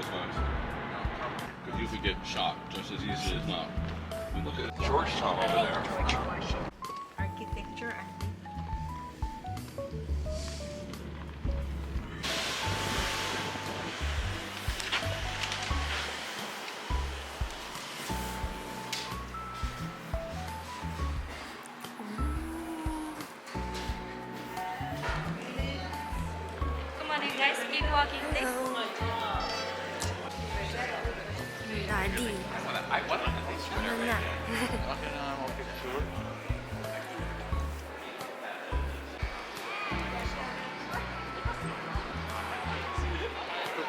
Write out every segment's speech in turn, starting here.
those ones. Because you could get shot just as easy as not. And look at Georgetown over there. Architecture, Come on, you guys, keep walking. This. Daddy. Ano na? Okay na mo picture.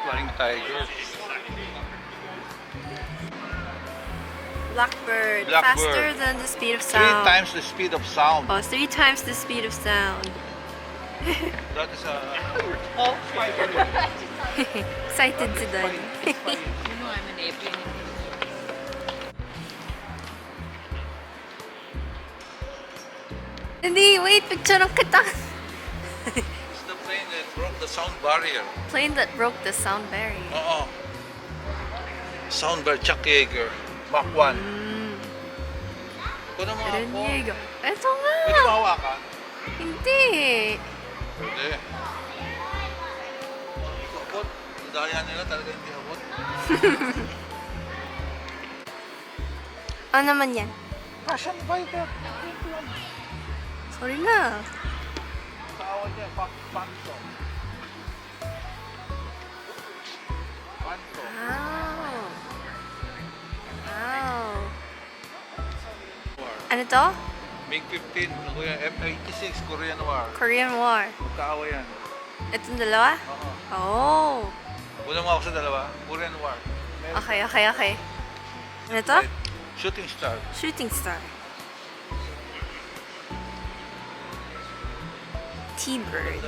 Flying tigers. Blackbird. Blackbird. Faster than the speed of 3 sound. times the speed of sound. Oh, 3 times the speed of sound. That is a... Excited si Daddy. You know I'm an airplane. Hindi, wait. Picture ng kita. It's the plane that broke the sound barrier. Plane that broke the sound barrier. Oo. Sound barrier, Chuck Yeager. Mach 1. Kuno mo ako. Diego. Ito nga. Pwede mo hawakan? Hindi. Pwede. Hindi ko abot. Ang daya nila talaga hindi abot. Ano naman yan? Passion fighter. Sorry na. Tawag niya, Phantom. Phantom. Wow. Wow. Ano to? MiG-15, Kuya, F-86, Korean War. Korean War. Magkaawa yan. Itong dalawa? Oo. Oh. Una mo ako sa dalawa, Korean War. Okay, okay, okay. Ano to? Shooting Star. Shooting Star. T-Bird.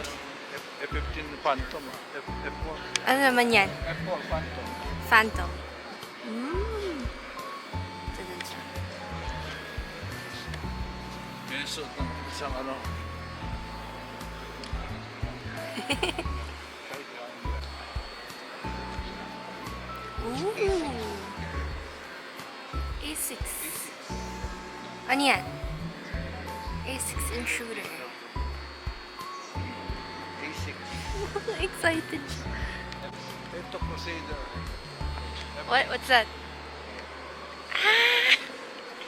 F-15 Phantom. F-4. Ano naman yan? F-4 Phantom. Phantom. Ito dun siya. Yan yung suot ng isang ano. Ooh. A6. Ano yan? A6 intruder. A6. Excited siya. Ito Crusader. What's that? Ah!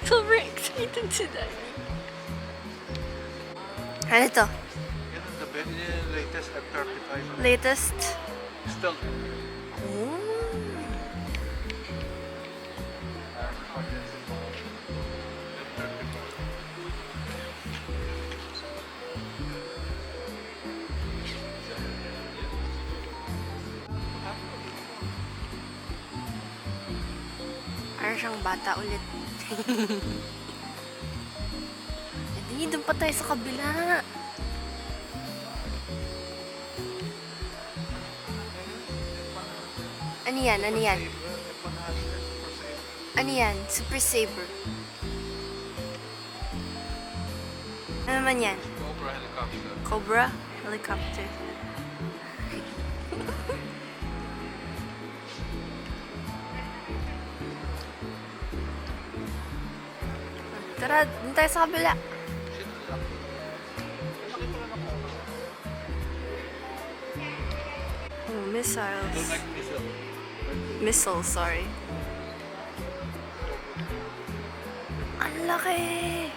Super excited si Daddy. Ano to? Yan ang the latest F-35. Latest? Still. Ooh. Parang siyang bata ulit. Hindi, doon pa tayo sa kabila. Ano yan? Ano yan? Ano yan? Super Saber. Ano naman yan? Cobra helicopter. Cobra helicopter. Tara, dun tayo sa kabila. Oh, missiles. Missile, sorry. Ang laki!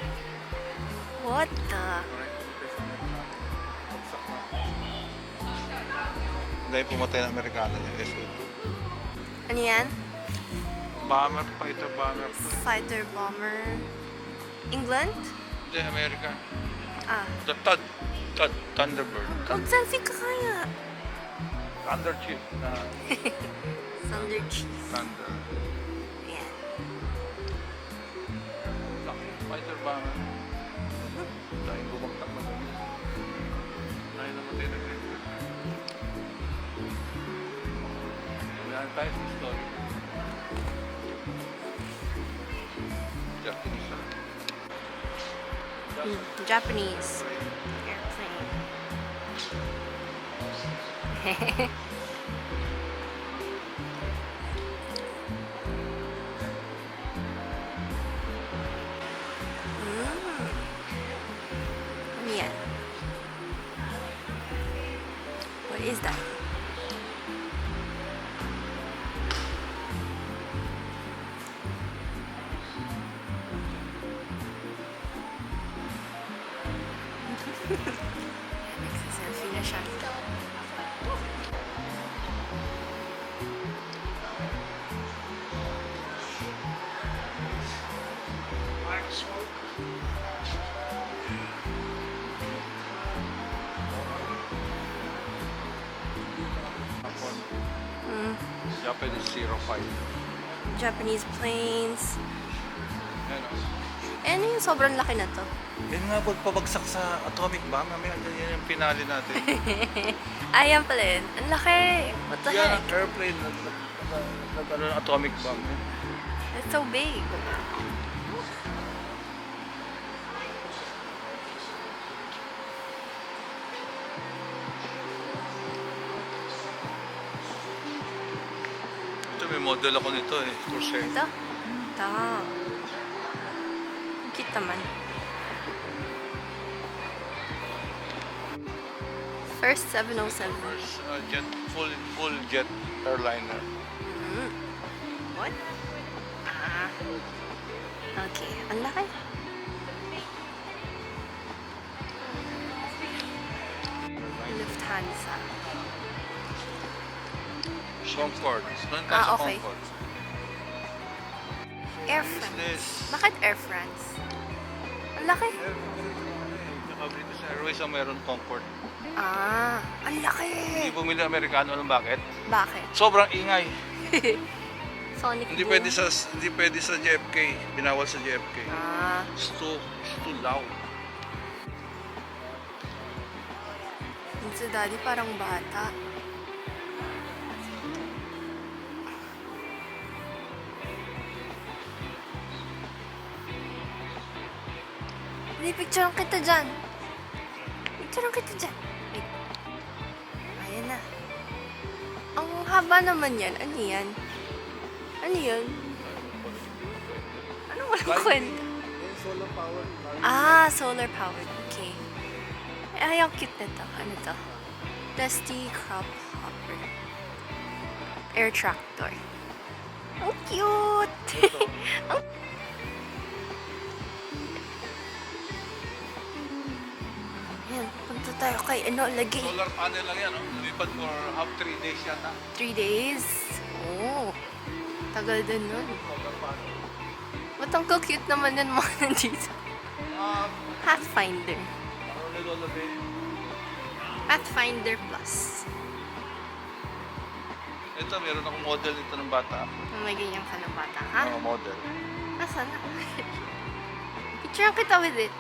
What the? Dahil pumatay ng Amerikano yung SU-2. Ano yan? Bomber, fighter bomber. Fighter bomber. England? Hindi, America. Ah. The Thunderbird. Mag-selfie ka kaya. Thunder Chief. Thunder Chief. Thunder. Ayan. Fighter bomber. Dahil bumagtak na doon. Dahil namatay na rin. Yan tayo sa story. Japanese. Japanese airplane. is that? Nagsiselfie na siya. Japanese 05. Japanese planes. Ayan o. Eh, ano yung sobrang laki na to? Yan nga pabagsak sa atomic bomb. Mamaya yan yung pinali natin. Ayan pala yun. Ang laki. What the Yan heck? ang airplane. Nag-ano ng atomic bomb. It's so big. Ito may model ako nito eh. Corsair. Ito? Ito. Ang cute naman. First 707. First jet, full jet airliner. What? Ah. Okay. Ang laki. Lufthansa. Concorde. Doon ka Ah, sa okay. Concorde. Air What is France. this? Bakit Air France? Ang laki. Tsaka British Airways ang meron Concorde. Ah, ang laki. Hindi bumili Amerikano, alam bakit? Bakit? Sobrang ingay. Sonic Hindi boom. pwede sa JFK. Binawal sa JFK. Ah, It's too loud. yung si Daddy parang bata. Hindi, picturean kita dyan. Picturean kita dyan. Wait. Ayan na. Ang haba naman yan. Ano yan? Ano yun? Anong walang kwenta? Solar power. Ah, solar powered. Okay. Ay, ang cute na to. Ano to? Dusty crop hopper. Air tractor. Ang cute! Ang- Ayan, punta tayo kay ano, lagi. Solar panel lang yan, no? Lumipad for half 3 days yata. 3 days. Oh. Tagal din nun. Solar panel. Ba't ang cute naman yan mga nandito? Pathfinder. Ano nilalagay? Pathfinder Plus. Ito, meron akong model nito ng bata. May ganyan ka ng bata, ha? Mga model. Nasaan na? Picture kita with it.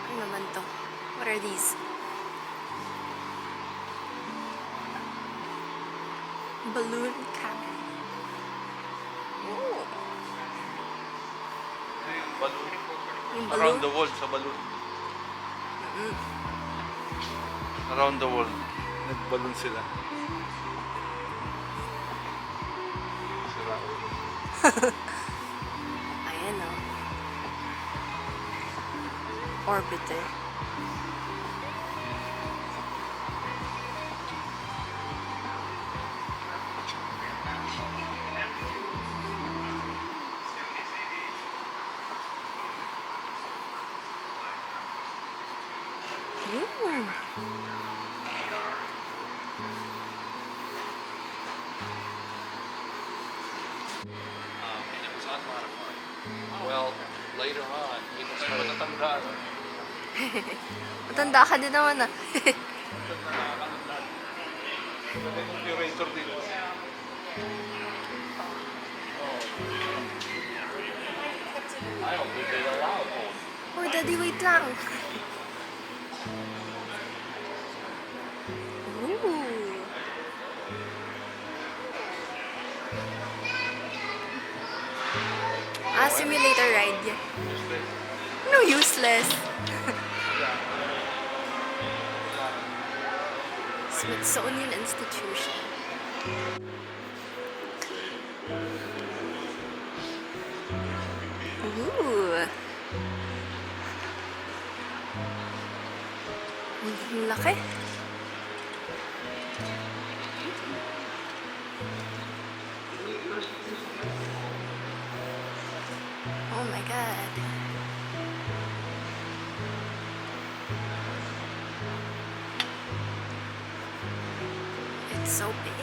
Ano naman to? What are these? Balloon cabin. Oh. Ito yung balloon. Yung Around balloon? the world sa balloon. Mm. Around the world. Nag-balloon sila. Sira. Ayan o. Orbiter. Mm. Well, later on, hindi ko sila matatandaan. Matanda ka din naman ah. May curator dito. I don't think they allow it. Oh, Daddy, wait lang. Ooh. Ah, simulator ride. No, useless. Smithsonian Institution. Ooh. Ang laki. so big.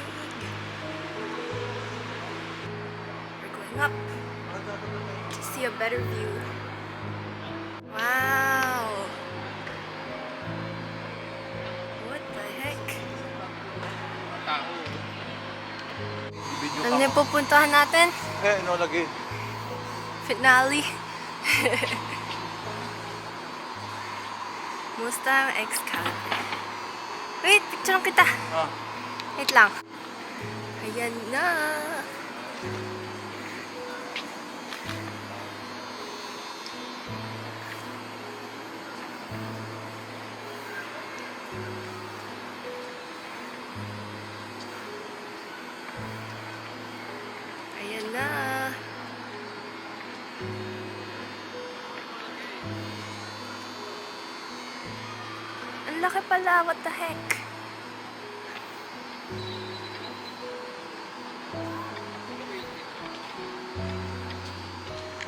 We're going up to see a better view. Wow! What the heck? Tao. Video Ano yung pupuntahan natin? no, lagi. Finale. Mustang Excalibur. Wait, picture kita. Ah. Wait lang. Ayan na. Ayan na. Ang laki pala, what the heck?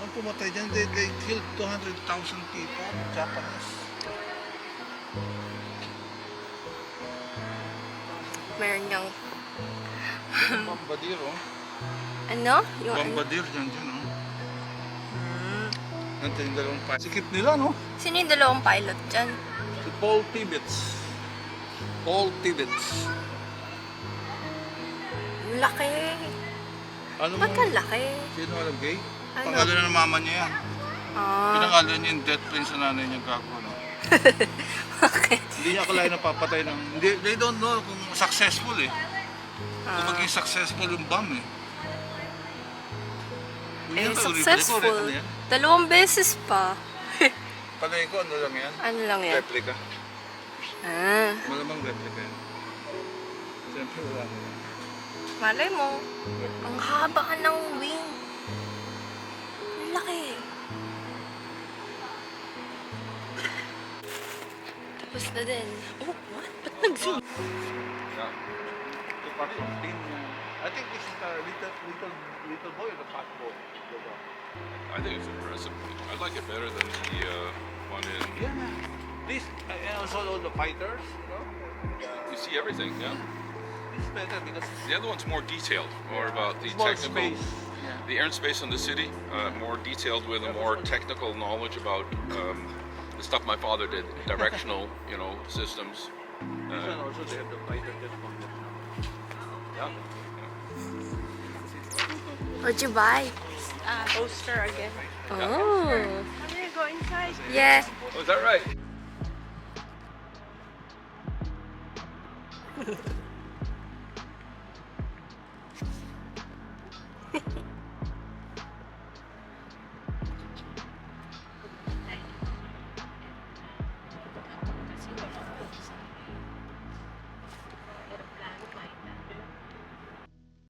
Ang pumatay dyan, they killed 200,000 people, Japanese. Meron niyang, Bombardier, oh. ano? Yung ano? Bombardier dyan, oh. Nandiyan yung dalawang pa. Sikip nila, no? Sino yung dalawang pilot dyan? Si Paul Tibbets. Paul Tibbets. Ang laki. Ano Ba't mo? ang laki? Sino alam, gay? Ano? Pangalan na ng mama niya yan. Ah, Pinangalan niya yung death plane sa nanay niya gago, no? bakit? Hindi niya akalain na papatay ng... They don't know kung successful, eh. Kung Ah, maging successful yung bomb, eh. eh, Yan, successful. ano yan? 2 beses pa. Palagay ko, ano lang yan? Ano lang yan? Replica. Ah, Malamang replica yan. Siyempre wala na yan. malay mo. Ang haba ka ng wing. Ang laki. Tapos na din. Oh, what? Ba't nag-zoom? Yeah. The part of tin. I think this is the little boy or the fat boy. I think it's impressive. I like it better than the one in. Yeah. This and also all the fighters, you know. You see everything, yeah. This is better because The other one's more detailed, more about the it's more technical, space. Yeah. the airspace in the city, more detailed with a more technical knowledge about the stuff my father did, directional, systems. This one also they have the fighter jet from that now. Yeah. What'd you buy? Poster again. Oh. Can we go inside? Yeah. Oh, is that right?